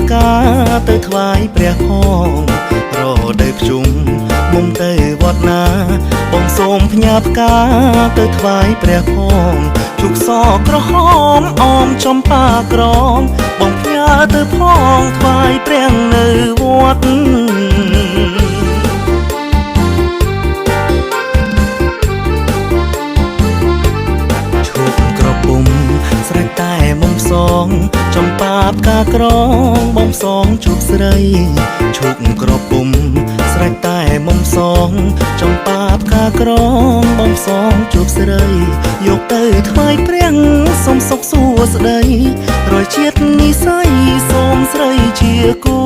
ផ្កាទៅថ្វាយព្រះផងរដូវភ្ជុំមុំទៅវត្តណាបងសូមផ្ញើផ្កាទៅថ្វាយព្រះផងជុកសក្រហមអមចំប៉ាក្រមបងផ្ញើទៅផងថ្វាយព្រះនៅវត្តឈប់ក្រពុំស្រេចតែមុំសងចំប៉ាផ្កាក្រងបងសងជួបស្រីឈប់ក្រពុំស្រេចតែមុំសងចំប៉ាផ្កាក្រងបងសងជួបស្រីយកទៅថ្វាយព្រះសូមសុខសួស្តីរយជាតិនិស័យសូមស្រីជាគូ